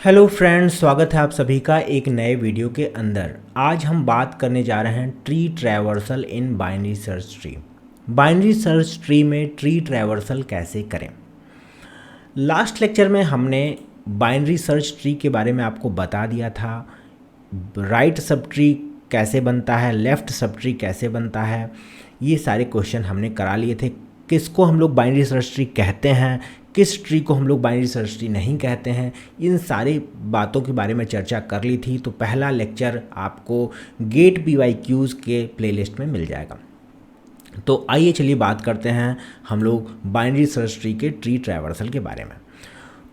Hello friends, स्वागत है आप सभी का एक नए वीडियो के अंदर। आज हम बात करने जा रहे हैं tree traversal in binary search tree. Binary search tree में ट्री ट्रैवर्सल कैसे करें। लास्ट लेक्चर में हमने बाइनरी सर्च ट्री के बारे में आपको बता दिया था। राइट सब ट्री कैसे बनता है, लेफ़्ट सब ट्री कैसे बनता है, ये सारे क्वेश्चन हमने करा लिए थे। किसको हम लोग बाइनरी सर्च ट्री कहते हैं, किस ट्री को हम लोग बाइनरी सर्च ट्री नहीं कहते हैं, इन सारी बातों के बारे में चर्चा कर ली थी। तो पहला लेक्चर आपको गेट PYQs के प्लेलिस्ट में मिल जाएगा। तो आइए चलिए बात करते हैं हम लोग बाइनरी सर्च ट्री के ट्री ट्रैवर्सल के बारे में।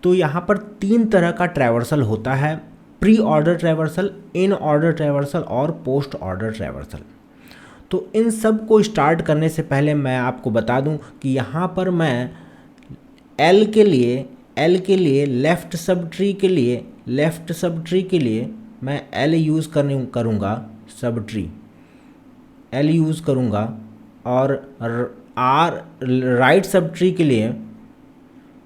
तो यहाँ पर 3 तरह का ट्रैवर्सल होता है: प्री ऑर्डर ट्रैवर्सल, इन ऑर्डर ट्रैवर्सल और पोस्ट ऑर्डर ट्रैवर्सल। तो इन सब को स्टार्ट करने से पहले मैं आपको बता दूं कि यहाँ पर मैं L के लिए लेफ़्ट सब ट्री के लिए मैं L यूज़ करूँगा, सब ट्री L यूज़ करूँगा। और R राइट सब ट्री के लिए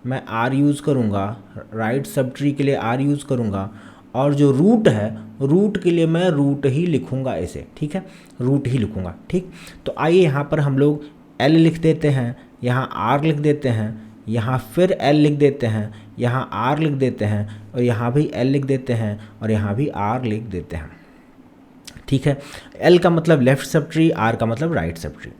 मैं R यूज़ करूँगा, राइट सब ट्री के लिए R यूज़ करूँगा। और जो रूट है, रूट के लिए मैं रूट ही लिखूँगा ऐसे, ठीक है, रूट ही लिखूँगा। ठीक, तो आइए यहाँ पर हम लोग L लिख देते हैं, यहाँ R लिख देते हैं, यहाँ फिर L लिख देते हैं, यहाँ R लिख देते हैं, और यहाँ भी L लिख देते हैं, और यहाँ भी R लिख देते हैं। ठीक है, L का मतलब लेफ़्ट सब ट्री, R का मतलब राइट सब ट्री।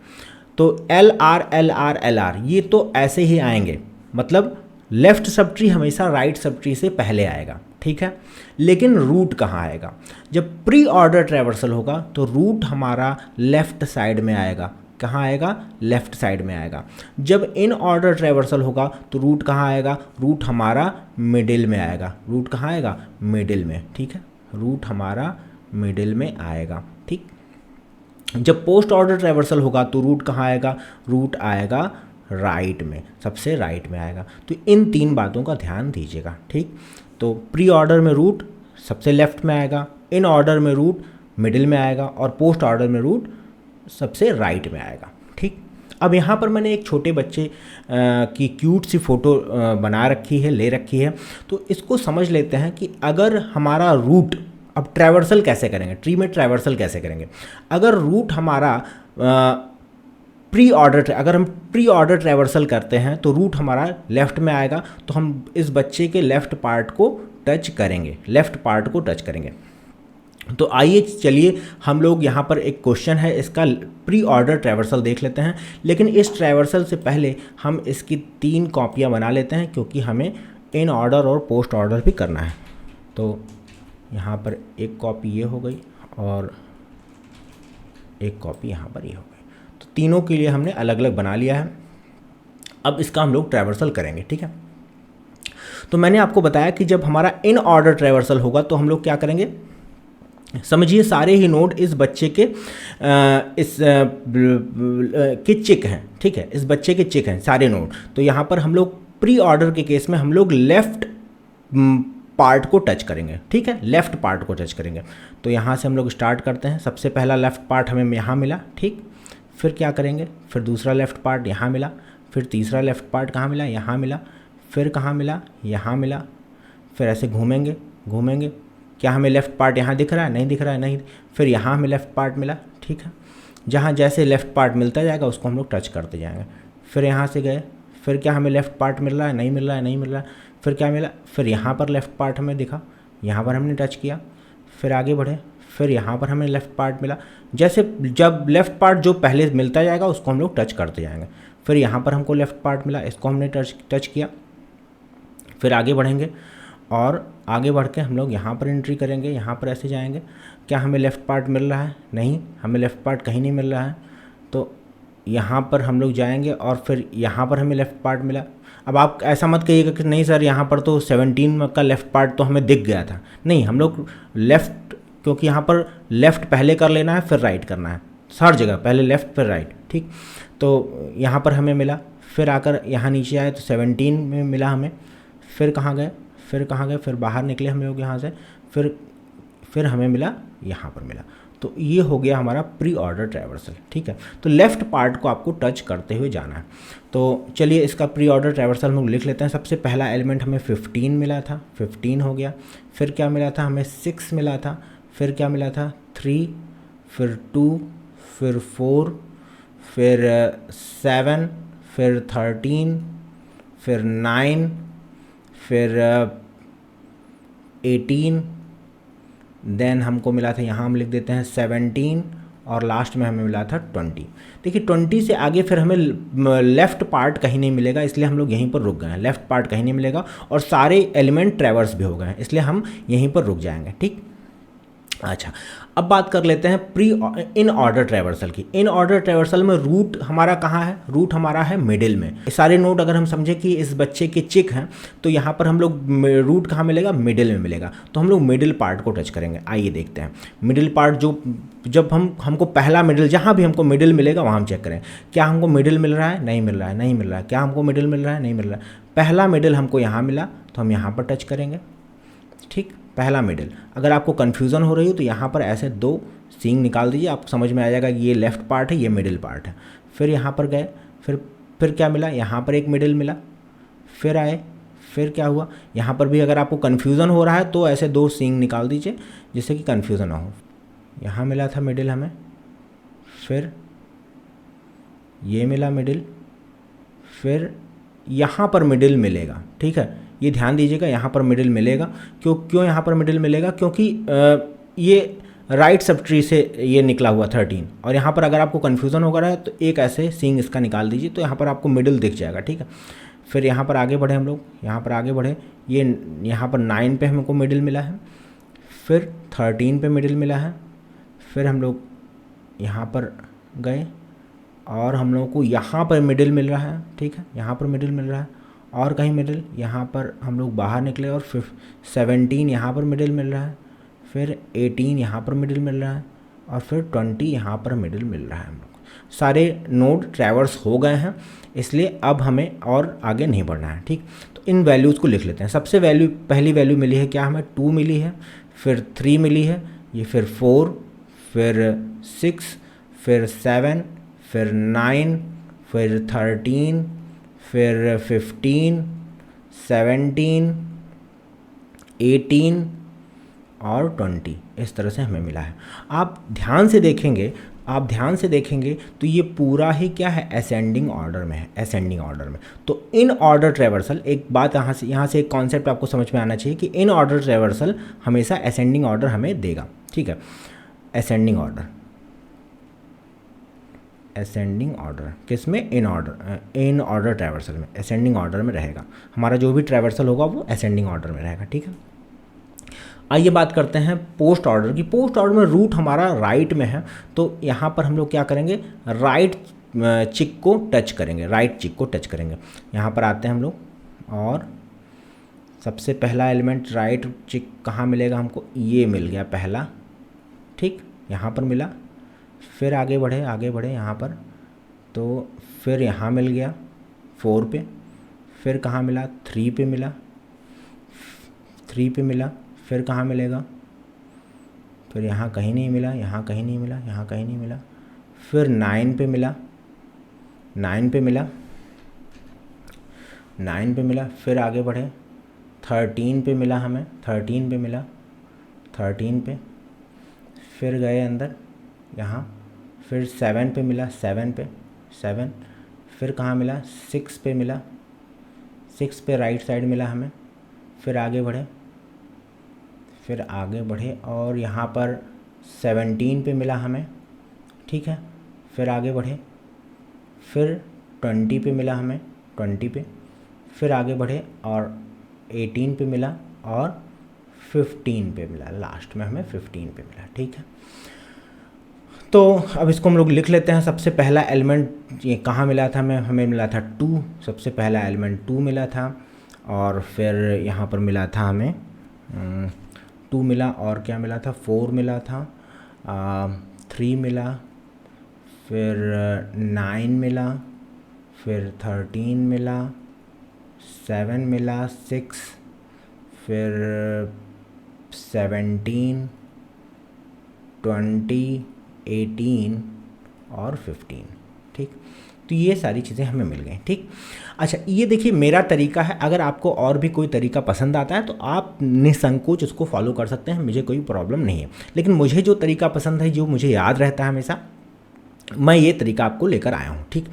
तो LR ये तो ऐसे ही आएंगे, मतलब लेफ़्ट सब ट्री हमेशा राइट सब ट्री से पहले आएगा। ठीक है, लेकिन रूट कहाँ आएगा? जब प्री ऑर्डर ट्रैवर्सल होगा तो रूट हमारा लेफ़्ट साइड में आएगा। कहाँ आएगा? लेफ़्ट साइड में आएगा। जब इन ऑर्डर ट्रैवर्सल होगा तो रूट कहाँ आएगा? रूट हमारा मिडिल में आएगा। रूट कहाँ आएगा? मिडिल में। ठीक है, रूट हमारा मिडिल में आएगा। ठीक, जब पोस्ट ऑर्डर ट्रैवर्सल होगा तो रूट कहाँ आएगा? रूट आएगा राइट में, सबसे राइट में आएगा। तो इन 3 बातों का ध्यान दीजिएगा। ठीक, तो प्री ऑर्डर में रूट सबसे लेफ़्ट में आएगा, इन ऑर्डर में रूट मिडिल में आएगा, और पोस्ट ऑर्डर में रूट सबसे राइट में आएगा। ठीक, अब यहाँ पर मैंने एक छोटे बच्चे की क्यूट सी फ़ोटो बना रखी है, ले रखी है। तो इसको समझ लेते हैं कि अगर हमारा रूट, अब ट्रैवर्सल कैसे करेंगे, ट्री में ट्रैवर्सल कैसे करेंगे। अगर रूट हमारा अगर हम प्री ऑर्डर ट्रैवर्सल करते हैं तो रूट हमारा लेफ़्ट में आएगा। तो हम इस बच्चे के लेफ़्ट पार्ट को टच करेंगे, तो आइए चलिए हम लोग यहाँ पर एक क्वेश्चन है, इसका प्री ऑर्डर ट्रैवर्सल देख लेते हैं। लेकिन इस ट्रैवर्सल से पहले हम इसकी 3 कॉपियाँ बना लेते हैं, क्योंकि हमें इन ऑर्डर और पोस्ट ऑर्डर भी करना है। तो यहाँ पर एक कॉपी ये हो गई और एक कॉपी यहाँ पर ये हो गई। तो तीनों के लिए हमने अलग अलग बना लिया है। अब इसका हम लोग ट्रैवर्सल करेंगे। ठीक है, तो मैंने आपको बताया कि जब हमारा इन ऑर्डर ट्रैवर्सल होगा तो हम लोग क्या करेंगे, समझिए सारे ही नोड इस बच्चे के चिक हैं। ठीक है, इस बच्चे के चिक हैं सारे नोड। तो यहाँ पर हम लोग प्री ऑर्डर के केस में हम लोग लेफ़्ट पार्ट को टच करेंगे। ठीक है, लेफ़्ट पार्ट को टच करेंगे। तो यहाँ से हम लोग स्टार्ट करते हैं। सबसे पहला लेफ़्ट पार्ट हमें यहाँ मिला। ठीक, फिर क्या करेंगे, फिर दूसरा लेफ़्ट पार्ट यहाँ मिला, फिर तीसरा लेफ़्ट पार्ट कहाँ मिला? यहाँ मिला, फिर कहाँ मिला? यहाँ मिला। फिर ऐसे घूमेंगे, क्या हमें लेफ़्ट पार्ट यहाँ दिख रहा है? नहीं दिख रहा है, नहीं। फिर यहाँ हमें लेफ़्ट पार्ट मिला। ठीक है, जहाँ जैसे लेफ़्ट पार्ट मिलता जाएगा उसको हम लोग टच करते जाएंगे। फिर यहाँ से गए, फिर क्या हमें लेफ़्ट पार्ट मिल रहा है? नहीं मिल रहा है। फिर क्या मिला? फिर यहाँ पर लेफ़्ट पार्ट हमें दिखा, यहाँ पर हमने टच किया। फिर आगे बढ़े, फिर यहाँ पर हमें लेफ़्ट पार्ट मिला। जैसे जब लेफ़्ट पार्ट जो पहले मिलता जाएगा उसको हम लोग टच करते जाएंगे। फिर यहाँ पर हमको लेफ़्ट पार्ट मिला, इसको हमने टच किया। फिर आगे बढ़ेंगे और आगे बढ़ के हम लोग यहाँ पर एंट्री करेंगे, यहाँ पर ऐसे जाएंगे। क्या हमें लेफ़्ट पार्ट मिल रहा है? नहीं, हमें लेफ़्ट पार्ट कहीं नहीं मिल रहा है। तो यहाँ पर हम लोग जाएंगे और फिर यहाँ पर हमें लेफ़्ट पार्ट मिला। अब आप ऐसा मत कहिएगा कि नहीं सर यहाँ पर तो 17 का लेफ़्ट पार्ट तो हमें दिख गया था। नहीं, हम लोग लेफ़्ट, क्योंकि यहाँ पर लेफ़्ट पहले कर लेना है फिर राइट करना है, हर जगह पहले लेफ़्ट फिर राइट। ठीक, तो यहाँ पर हमें मिला। फिर आकर यहाँ नीचे आए तो 17 में मिला हमें। फिर कहाँ गए, फिर बाहर निकले हम लोग यहाँ से। फिर हमें मिला, यहाँ पर मिला। तो ये हो गया हमारा प्री ऑर्डर ट्रैवर्सल, ठीक है। तो लेफ़्ट पार्ट को आपको टच करते हुए जाना है। तो चलिए इसका प्री ऑर्डर ट्रैवर्सल हम लोग लिख लेते हैं। सबसे पहला एलिमेंट हमें 15 मिला था, 15 हो गया। फिर क्या मिला था हमें 6 मिला था। फिर क्या मिला था 3, फिर 2, फिर 4, फिर 7, फिर 13, फिर 9, फिर 18, देन हमको मिला था, यहाँ हम लिख देते हैं 17, और लास्ट में हमें मिला था 20। देखिए 20 से आगे फिर हमें लेफ़्ट पार्ट कहीं नहीं मिलेगा, इसलिए हम लोग यहीं पर रुक गए हैं। लेफ़्ट पार्ट कहीं नहीं मिलेगा और सारे एलिमेंट ट्रैवर्स भी हो गए हैं, इसलिए हम यहीं पर रुक जाएंगे, ठीक। अच्छा, अब बात कर लेते हैं इन ऑर्डर ट्रैवर्सल की। इन ऑर्डर ट्रैवर्सल में रूट हमारा कहाँ है? रूट हमारा है मिडिल में। सारे नोड अगर हम समझे कि इस बच्चे के चिक हैं, तो यहाँ पर हम लोग रूट कहाँ मिलेगा? मिडिल में मिलेगा। तो हम लोग मिडिल पार्ट को टच करेंगे। आइए देखते हैं मिडिल पार्ट। जब हमको पहला मिडिल, जहाँ भी हमको मिडिल मिलेगा वहाँ हम चेक करें, क्या हमको मिडिल मिल रहा है? नहीं मिल रहा है, नहीं मिल रहा है। क्या हमको मिडिल मिल रहा है? नहीं मिल रहा है। पहला मिडिल हमको यहाँ मिला, तो हम यहाँ पर टच करेंगे, ठीक। पहला मिडिल। अगर आपको कन्फ्यूज़न हो रही हो तो यहाँ पर ऐसे 2 सींग निकाल दीजिए, आपको समझ में आ जाएगा कि ये लेफ़्ट पार्ट है, ये मिडिल पार्ट है। फिर यहाँ पर गए, फिर क्या मिला? यहाँ पर एक मिडिल मिला। फिर आए, फिर क्या हुआ? यहाँ पर भी अगर आपको कन्फ्यूज़न हो रहा है तो ऐसे 2 सींग निकाल दीजिए, जिससे कि कन्फ्यूज़न ना हो। यहाँ मिला था मिडिल हमें, फिर ये मिला मिडिल, फिर यहाँ पर मिडिल मिलेगा, ठीक है। ये ध्यान दीजिएगा, यहाँ पर मिडिल मिलेगा। क्यों यहाँ पर मिडिल मिलेगा? क्योंकि ये राइट सब ट्री से ये निकला हुआ 13, और यहाँ पर अगर आपको कन्फ्यूज़न हो रहा है तो एक ऐसे सींग इसका निकाल दीजिए, तो यहाँ पर आपको मिडिल दिख जाएगा, ठीक है। फिर यहाँ पर आगे बढ़े हम लोग, यहाँ पर आगे बढ़े, ये यहाँ पर 9 पे हमको मिडिल मिला है, फिर 13 पे मिडिल मिला है। फिर हम लोग यहाँ पर गए और हम लोगों को यहाँ पर मिडिल मिल रहा है, ठीक है। यहाँ पर मिडिल मिल रहा है, और कहीं मिडिल, यहाँ पर हम लोग बाहर निकले और 17 यहाँ पर मिडिल मिल रहा है, फिर 18 यहाँ पर मिडिल मिल रहा है, और फिर 20 यहाँ पर मिडिल मिल रहा है। हम लोग सारे नोड ट्रैवर्स हो गए हैं, इसलिए अब हमें और आगे नहीं बढ़ना है, ठीक। तो इन वैल्यूज़ को लिख लेते हैं। सबसे पहली वैल्यू मिली है क्या? हमें 2 मिली है, फिर 3 मिली है, ये फिर 4, फिर 6, फिर 7, फिर 9, फिर 13, फिर 15, 17, 18 और 20, इस तरह से हमें मिला है। आप ध्यान से देखेंगे तो ये पूरा ही क्या है? असेंडिंग ऑर्डर में है, असेंडिंग ऑर्डर में। तो इन ऑर्डर ट्रैवर्सल, एक बात यहाँ से एक कॉन्सेप्ट आपको समझ में आना चाहिए कि इन ऑर्डर ट्रैवर्सल हमेशा असेंडिंग ऑर्डर हमें देगा, ठीक है। असेंडिंग ऑर्डर किसमें? इन ऑर्डर ट्रैवर्सल में, असेंडिंग ऑर्डर में रहेगा। हमारा जो भी ट्रैवर्सल होगा वो असेंडिंग ऑर्डर में रहेगा, ठीक है। आइए बात करते हैं पोस्ट ऑर्डर की। पोस्ट ऑर्डर में रूट हमारा राइट में है, तो यहाँ पर हम लोग क्या करेंगे? राइट चिक को टच करेंगे, यहाँ पर आते हैं हम लोग, और सबसे पहला एलिमेंट राइट चिक कहाँ मिलेगा हमको? ये मिल गया पहला, ठीक, यहाँ पर मिला। फिर आगे बढ़े यहाँ पर, तो फिर यहाँ मिल गया 4 पे, फिर कहाँ मिला? 3 पे मिला, फिर कहाँ मिलेगा? फिर यहाँ कहीं नहीं मिला, फिर 9 पे मिला, 9 पे मिला, फिर आगे बढ़े 13 पे मिला हमें, 13 पे, फिर गए अंदर यहाँ, फिर 7 पे मिला, 7, फिर कहाँ मिला? 6 पे मिला, 6 पे राइट साइड मिला हमें। फिर आगे बढ़े और यहाँ पर 17 पे मिला हमें, ठीक है। फिर आगे बढ़े, फिर 20 पे मिला हमें, 20 पे, फिर आगे बढ़े और 18 पे मिला, और 15 पे मिला, लास्ट में हमें 15 पे मिला, ठीक है। तो अब इसको हम लोग लिख लेते हैं। सबसे पहला एलिमेंट ये कहाँ मिला था? हमें मिला था 2, सबसे पहला एलिमेंट 2 मिला था, और फिर यहाँ पर मिला था हमें 2 मिला, और क्या मिला था? 4 मिला था, 3 मिला, फिर 9 मिला, फिर 13 मिला, 7 मिला, 6, फिर 17, 20, 18 और 15। ठीक, तो ये सारी चीज़ें हमें मिल गई। ठीक, अच्छा ये देखिए मेरा तरीका है, अगर आपको और भी कोई तरीका पसंद आता है तो आप निसंकोच उसको फॉलो कर सकते हैं, मुझे कोई प्रॉब्लम नहीं है। लेकिन मुझे जो तरीका पसंद है, जो मुझे याद रहता है हमेशा, मैं ये तरीका आपको लेकर आया हूँ। ठीक,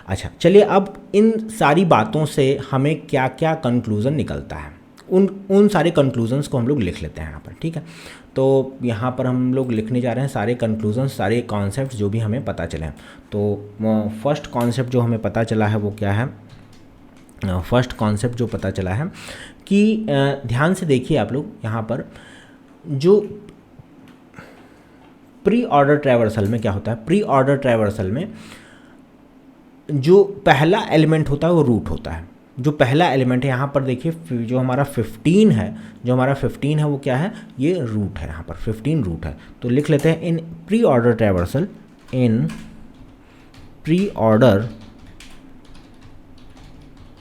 अच्छा चलिए अब इन सारी बातों से हमें क्या क्या कंक्लूज़न निकलता है, उन सारे कंक्लूजन्स को हम लोग लिख लेते हैं यहाँ पर। ठीक है, तो यहाँ पर हम लोग लिखने जा रहे हैं सारे कंक्लूजन्स, सारे कॉन्सेप्ट जो भी हमें पता चले हैं। तो फर्स्ट कॉन्सेप्ट जो हमें पता चला है वो क्या है? फर्स्ट कॉन्सेप्ट जो पता चला है कि ध्यान से देखिए आप लोग, यहाँ पर जो प्री ऑर्डर ट्रैवर्सल में क्या होता है, प्री ऑर्डर ट्रैवर्सल में जो पहला एलिमेंट होता है वो रूट होता है। जो पहला एलिमेंट है यहाँ पर देखिए, जो हमारा 15 है, जो हमारा 15 है वो क्या है, ये रूट है, यहाँ पर 15 रूट है। तो लिख लेते हैं in pre order traversal, in pre order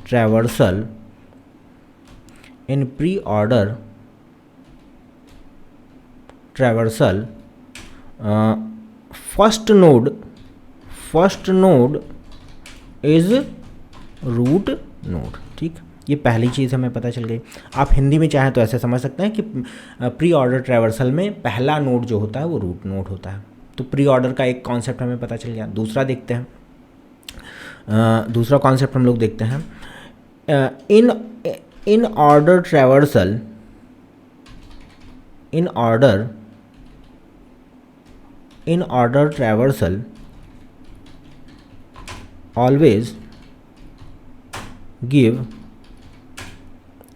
traversal, in pre order traversal first node is root node. ठीक, ये पहली चीज़ हमें पता चल गई। आप हिंदी में चाहें तो ऐसे समझ सकते हैं कि प्री ऑर्डर ट्रैवर्सल में पहला नोड जो होता है वो रूट नोड होता है। तो प्री ऑर्डर का एक कॉन्सेप्ट हमें पता चल गया। दूसरा देखते हैं, दूसरा कॉन्सेप्ट हम लोग देखते हैं, इन ऑर्डर ट्रैवर्सल, इन order traversal always give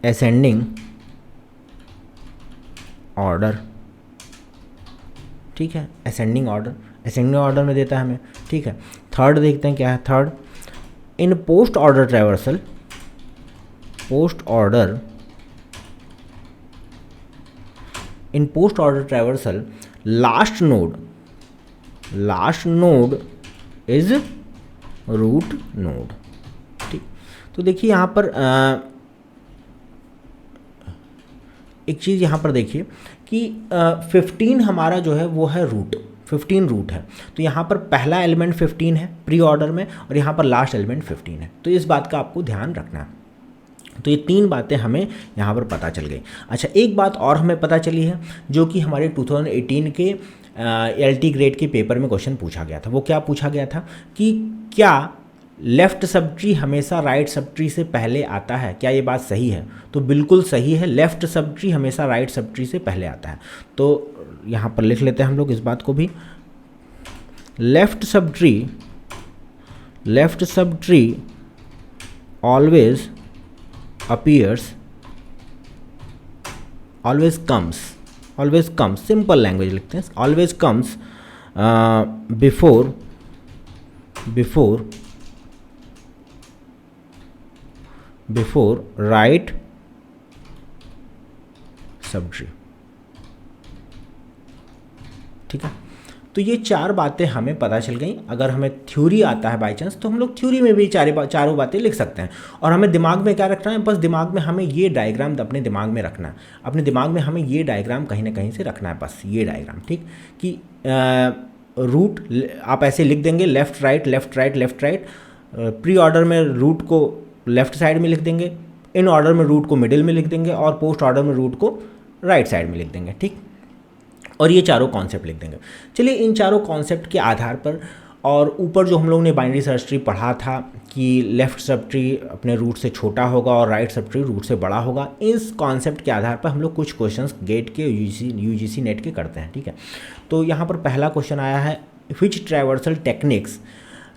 ascending order। ठीक है, ascending order में देता है हमें। ठीक है, थर्ड देखते हैं क्या है। Third, in post order traversal, last node is root node. ठीक, तो देखिए यहाँ पर एक चीज़ यहाँ पर देखिए कि 15 हमारा जो है वो है रूट, 15 रूट है। तो यहाँ पर पहला एलिमेंट 15 है प्री ऑर्डर में, और यहाँ पर लास्ट एलिमेंट 15 है। तो इस बात का आपको ध्यान रखना है। तो ये तीन बातें हमें यहाँ पर पता चल गई। अच्छा, एक बात और हमें पता चली है जो कि हमारे 2018 के LT ग्रेड के पेपर में क्वेश्चन पूछा गया था। वो क्या पूछा गया था कि क्या लेफ़्ट सब ट्री हमेशा राइट सब ट्री से पहले आता है? क्या ये बात सही है? तो बिल्कुल सही है, लेफ़्ट सब ट्री हमेशा राइट सब ट्री से पहले आता है। तो यहाँ पर लिख लेते हैं हम लोग इस बात को भी, left sub tree always appears, always comes, simple language लिखते हैं, always comes before right sub tree. ठीक है, तो ये चार बातें हमें पता चल गई। अगर हमें थ्योरी आता है बाई चांस तो हम लोग थ्योरी में भी चारों बातें लिख सकते हैं। और हमें दिमाग में क्या रखना है, बस दिमाग में हमें ये डायग्राम अपने दिमाग में रखना है, अपने दिमाग में हमें ये डायग्राम कहीं ना कहीं से रखना है, बस ये डायग्राम। ठीक, कि रूट आप ऐसे लिख देंगे, लेफ़्ट राइट, प्री ऑर्डर में रूट को लेफ़्ट साइड में लिख देंगे, इन ऑर्डर में रूट को मिडिल में लिख देंगे, और पोस्ट ऑर्डर में रूट को राइट साइड में लिख देंगे। ठीक, और ये चारों कॉन्सेप्ट लिख देंगे। चलिए इन चारों कॉन्सेप्ट के आधार पर, और ऊपर जो हम लोगों ने बाइनरी सर्च ट्री पढ़ा था कि लेफ़्ट सब ट्री अपने रूट से छोटा होगा और राइट सब ट्री रूट से बड़ा होगा, इस कॉन्सेप्ट के आधार पर हम लोग कुछ क्वेश्चंस गेट के यूजीसी नेट के करते हैं। ठीक है, तो यहाँ पर पहला क्वेश्चन आया है, which traversal techniques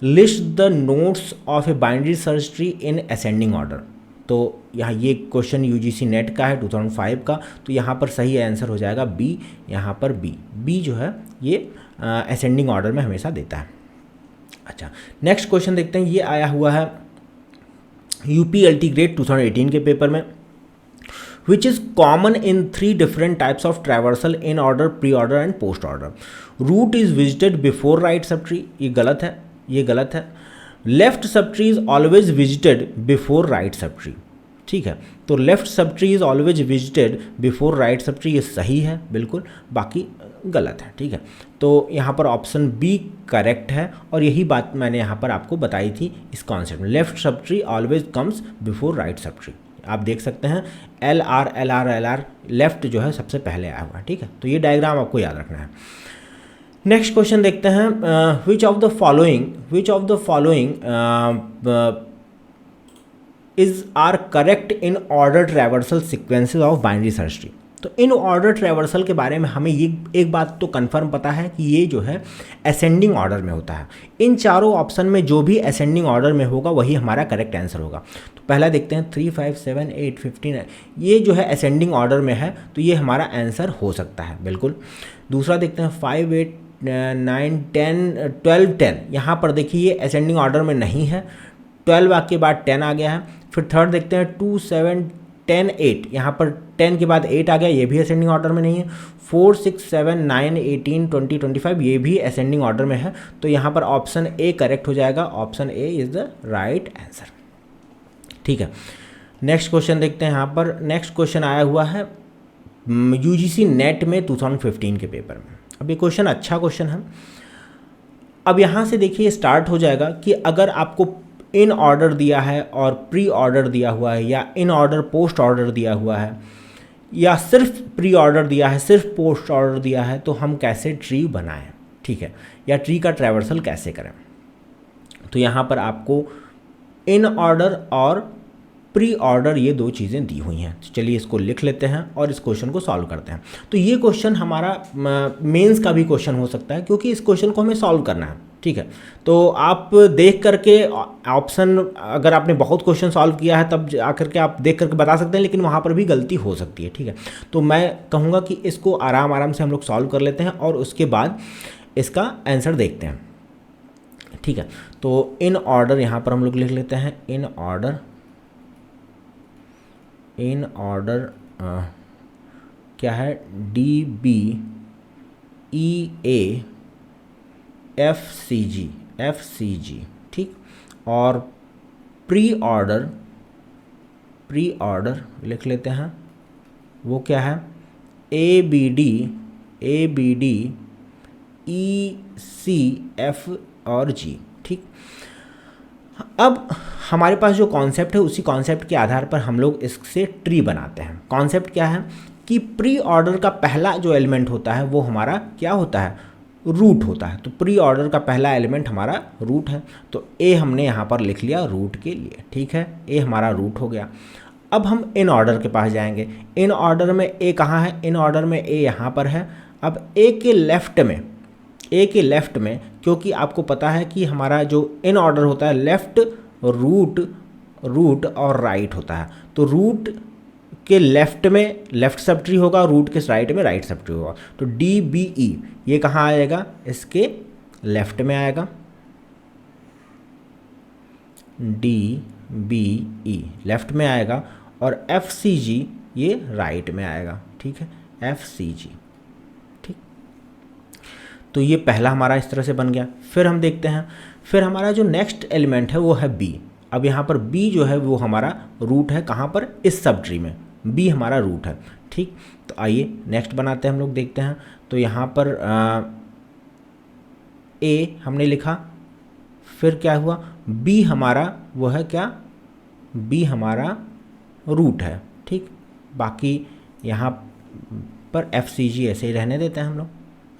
list the nodes of a binary search tree in ascending order. तो यहाँ ये क्वेश्चन यूजीसी नेट का है 2005 का, तो यहाँ पर सही आंसर हो जाएगा बी। यहाँ पर बी जो है ये असेंडिंग ऑर्डर में हमेशा देता है। अच्छा, नेक्स्ट क्वेश्चन देखते हैं, ये आया हुआ है UPLT ग्रेड 2018 के पेपर में, which is common in 3 different types of traversal in order, pre-order and post-order. Root is visited before right subtree, ये गलत है। Left subtree is always visited before right subtree, ठीक है। तो left sub tree is always visited before right sub tree, ये सही है बिल्कुल, बाकी गलत है, ठीक है। तो यहाँ पर ऑप्शन बी करेक्ट है, और यही बात मैंने यहाँ पर आपको बताई थी इस कॉन्सेप्ट में, left sub tree always comes before right sub tree. आप देख सकते हैं L R L R L R, left जो है सबसे पहले आया हुआ है, ठीक है। तो ये डायग्राम आपको याद रखना है। नेक्स्ट क्वेश्चन देखते हैं, which of the following is are correct in order traversal sequences of binary search tree. तो इन ऑर्डर ट्रैवर्सल के बारे में हमें ये एक बात तो कंफर्म पता है कि ये जो है असेंडिंग ऑर्डर में होता है। इन चारों ऑप्शन में जो भी असेंडिंग ऑर्डर में होगा वही हमारा करेक्ट आंसर होगा। तो पहला देखते हैं 3, 5, 7, 8, 15, ये जो है असेंडिंग ऑर्डर में है, तो ये हमारा आंसर हो सकता है बिल्कुल। दूसरा देखते हैं 5, 8, 9, 10, 12, 10, यहाँ पर देखिए ये असेंडिंग ऑर्डर में नहीं है, 12 के बाद 10 आ गया है। फिर थर्ड देखते हैं 2, 7, 10, 8, यहाँ पर 10 के बाद 8 आ गया, ये भी असेंडिंग ऑर्डर में नहीं है। 4, 6, 7, 9, 18, 20, 25, ये भी असेंडिंग ऑर्डर में है। तो यहाँ पर ऑप्शन ए करेक्ट हो जाएगा, option A is the right answer, ठीक है। नेक्स्ट क्वेश्चन देखते हैं। यहाँ पर नेक्स्ट क्वेश्चन आया हुआ है यूजीसी नेट में 2015 के पेपर में। अब ये क्वेश्चन अच्छा क्वेश्चन है। अब यहाँ से देखिए स्टार्ट हो जाएगा कि अगर आपको इन ऑर्डर दिया है और प्री ऑर्डर दिया हुआ है, या इन ऑर्डर पोस्ट ऑर्डर दिया हुआ है, या सिर्फ प्री ऑर्डर दिया है, सिर्फ पोस्ट ऑर्डर दिया है, तो हम कैसे ट्री बनाएं, ठीक है, या ट्री का ट्रैवर्सल कैसे करें। तो यहाँ पर आपको इन ऑर्डर और प्री ऑर्डर ये दो चीज़ें दी हुई हैं। तो चलिए इसको लिख लेते हैं और इस क्वेश्चन को सॉल्व करते हैं। तो ये क्वेश्चन हमारा मेंस का भी क्वेश्चन हो सकता है, क्योंकि इस क्वेश्चन को हमें सॉल्व करना है, ठीक है। तो आप देख करके ऑप्शन, अगर आपने बहुत क्वेश्चन सॉल्व किया है तब आकर के आप देख करके बता सकते हैं, लेकिन वहाँ पर भी गलती हो सकती है, ठीक है। तो मैं कहूँगा कि इसको आराम आराम से हम लोग सॉल्व कर लेते हैं और उसके बाद इसका आंसर देखते हैं, ठीक है। तो इन ऑर्डर यहाँ पर हम लोग लिख लेते हैं, इन ऑर्डर क्या है, DB EA FCG, ठीक। और प्री ऑर्डर लिख लेते हैं, वो क्या है, ABD ECF और G, ठीक। अब हमारे पास जो कॉन्सेप्ट है उसी कॉन्सेप्ट के आधार पर हम लोग इससे ट्री बनाते हैं। कॉन्सेप्ट क्या है कि प्री ऑर्डर का पहला जो एलिमेंट होता है वो हमारा क्या होता है, रूट होता है। तो प्री ऑर्डर का पहला एलिमेंट हमारा रूट है, तो ए हमने यहाँ पर लिख लिया रूट के लिए, ठीक है, ए हमारा रूट हो गया। अब हम इन ऑर्डर के पास जाएंगे। इन ऑर्डर में ए कहाँ है, इन ऑर्डर में ए यहाँ पर है। अब ए के लेफ्ट में क्योंकि आपको पता है कि हमारा जो इन ऑर्डर होता है लेफ्ट, रूट और राइट होता है। तो रूट के लेफ्ट में लेफ्ट सब ट्री होगा, रूट के राइट में राइट सब ट्री होगा। तो DBE ये कहाँ आएगा, इसके लेफ्ट में आएगा, DBE लेफ्ट में आएगा, और FCG ये राइट में आएगा, ठीक है, FCG, ठीक। तो ये पहला हमारा इस तरह से बन गया। फिर हम देखते हैं, फिर हमारा जो नेक्स्ट एलिमेंट है वो है B। अब यहाँ पर B जो है वो हमारा रूट है, कहाँ पर, इस सब ट्री में B हमारा रूट है, ठीक। तो आइए नेक्स्ट बनाते हैं हम लोग, देखते हैं। तो यहाँ पर A हमने लिखा, फिर क्या हुआ, B हमारा वो है क्या, B हमारा रूट है, ठीक। बाकी यहाँ पर FCG ऐसे ही रहने देते हैं हम लोग,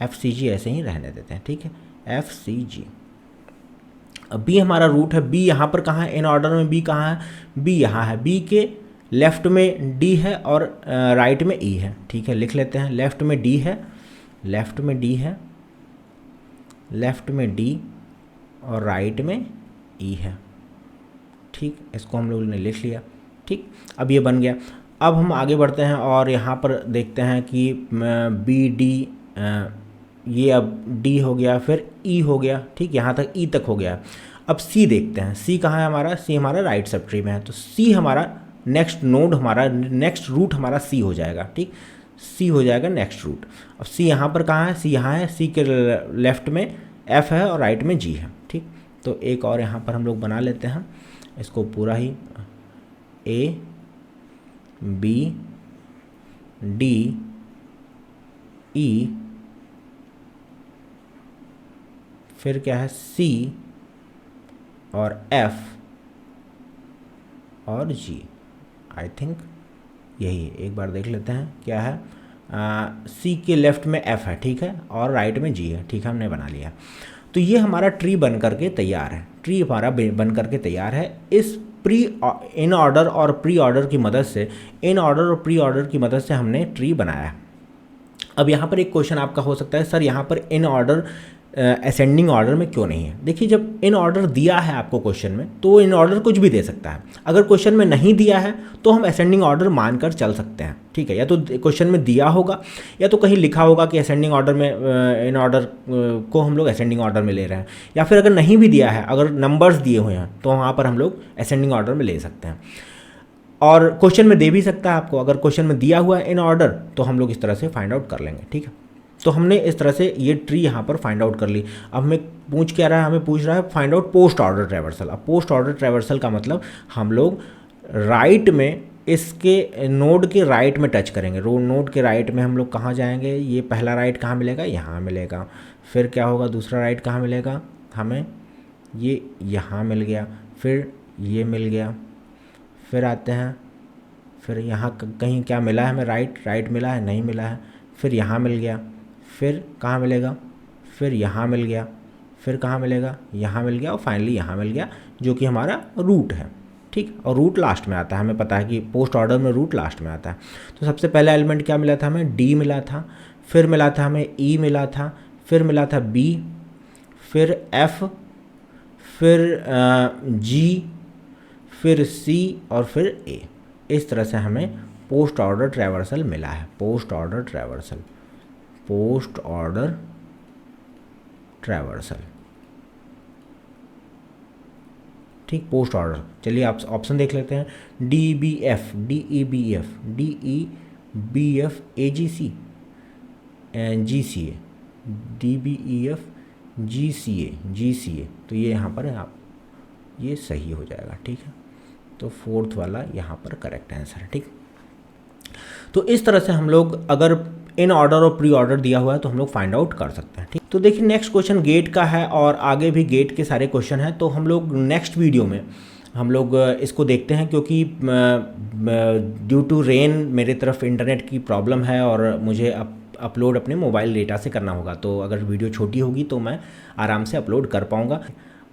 FCG ऐसे ही रहने देते हैं, ठीक है, FCG। अब B हमारा रूट है, B यहाँ पर कहाँ है, इन ऑर्डर में B कहाँ है, B यहाँ है, B के लेफ्ट में D है और राइट में E है, ठीक है, लिख लेते हैं। लेफ्ट में D है, लेफ्ट में D और राइट में E है, ठीक। इसको हम लोगों ने लिख लिया, ठीक। अब ये बन गया। अब हम आगे बढ़ते हैं और यहाँ पर देखते हैं कि BD, ये अब D हो गया, फिर E हो गया, ठीक, यहाँ तक E तक हो गया। अब C देखते हैं, C कहाँ है हमारा, C हमारा राइट सब ट्री में है। तो C हमारा नेक्स्ट नोड, हमारा नेक्स्ट रूट हमारा C हो जाएगा, ठीक, C हो जाएगा नेक्स्ट रूट। अब C यहाँ पर कहाँ है, C यहाँ है, C के लेफ्ट में F है और राइट में G है, ठीक। तो एक और यहाँ पर हम लोग बना लेते हैं, इसको पूरा ही A बी, डी, ई, फिर क्या है सी और एफ और जी। आई थिंक यही है, एक बार देख लेते हैं क्या है। सी के लेफ्ट में एफ है, ठीक है, और राइट में जी है, ठीक है, हमने बना लिया। तो ये हमारा ट्री बन करके तैयार है, ट्री हमारा बन करके तैयार है। इस इन ऑर्डर और प्री ऑर्डर की मदद से, इन ऑर्डर और प्री ऑर्डर की मदद से हमने ट्री बनाया है। अब यहाँ पर एक क्वेश्चन आपका हो सकता है, सर यहाँ पर इन ऑर्डर असेंडिंग ऑर्डर में क्यों नहीं है। देखिए, जब इन ऑर्डर दिया है आपको क्वेश्चन में, तो इन ऑर्डर कुछ भी दे सकता है। अगर क्वेश्चन में नहीं दिया है तो हम असेंडिंग ऑर्डर मानकर चल सकते हैं, ठीक है। या तो क्वेश्चन में दिया होगा या तो कहीं लिखा होगा कि असेंडिंग ऑर्डर में, इन ऑर्डर को हम लोग असेंडिंग ऑर्डर में ले रहे हैं। या फिर अगर नहीं भी दिया है, अगर नंबर्स दिए हुए हैं, तो वहाँ पर हम लोग असेंडिंग ऑर्डर में ले सकते हैं। और क्वेश्चन में दे भी सकता है आपको, अगर क्वेश्चन में दिया हुआ है इन ऑर्डर, तो हम लोग इस तरह से फाइंड आउट कर लेंगे, ठीक है। तो हमने इस तरह से ये ट्री यहाँ पर फाइंड आउट कर ली। अब हमें पूछ क्या रहा है, हमें पूछ रहा है find out post order traversal. अब पोस्ट ऑर्डर ट्रैवर्सल का मतलब हम लोग राइट में, इसके नोड के राइट में टच करेंगे। नोड के राइट में हम लोग कहाँ जाएंगे, ये पहला राइट कहाँ मिलेगा, यहाँ मिलेगा। फिर क्या होगा, दूसरा राइट कहाँ मिलेगा हमें, ये यहाँ मिल गया, फिर ये मिल गया। फिर आते हैं, फिर यहाँ कहीं क्या मिला है हमें, राइट मिला है, नहीं मिला है। फिर यहाँ मिल गया, फिर कहाँ मिलेगा, फिर यहाँ मिल गया, फिर कहाँ मिलेगा, यहाँ मिल गया, और फाइनली यहाँ मिल गया, जो कि हमारा रूट है, ठीक। और रूट लास्ट में आता है, हमें पता है कि पोस्ट ऑर्डर में रूट लास्ट में आता है। तो सबसे पहला एलिमेंट क्या मिला था हमें, डी मिला था, फिर मिला था हमें ई मिला था, फिर मिला था बी, फिर एफ, फिर जी, फिर सी और फिर ए। इस तरह से हमें पोस्ट ऑर्डर ट्रैवर्सल मिला है। Post order traversal, post order traversal, ठीक, पोस्ट ऑर्डर। चलिए आप ऑप्शन देख लेते हैं, D B F, D E B F, D E B F, A G C, G C A, D B E F, G C A, G C A. तो ये यहाँ पर है, आप ये सही हो जाएगा, ठीक है। तो फोर्थ वाला यहाँ पर करेक्ट आंसर है, ठीक। तो इस तरह से हम लोग अगर इन ऑर्डर और प्री ऑर्डर दिया हुआ है तो हम लोग फाइंड आउट कर सकते हैं, ठीक। तो देखिए, नेक्स्ट क्वेश्चन गेट का है और आगे भी गेट के सारे क्वेश्चन हैं। तो हम लोग नेक्स्ट वीडियो में हम लोग इसको देखते हैं, क्योंकि ड्यू टू रेन मेरे तरफ इंटरनेट की प्रॉब्लम है और मुझे अपलोड अपने मोबाइल डेटा से करना होगा। तो अगर वीडियो छोटी होगी तो मैं आराम से अपलोड कर पाऊँगा।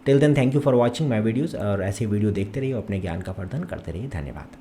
Till then thank you for watching my videos, और ऐसे वीडियो देखते रहिए, अपने ज्ञान का वर्धन करते रहिए। धन्यवाद।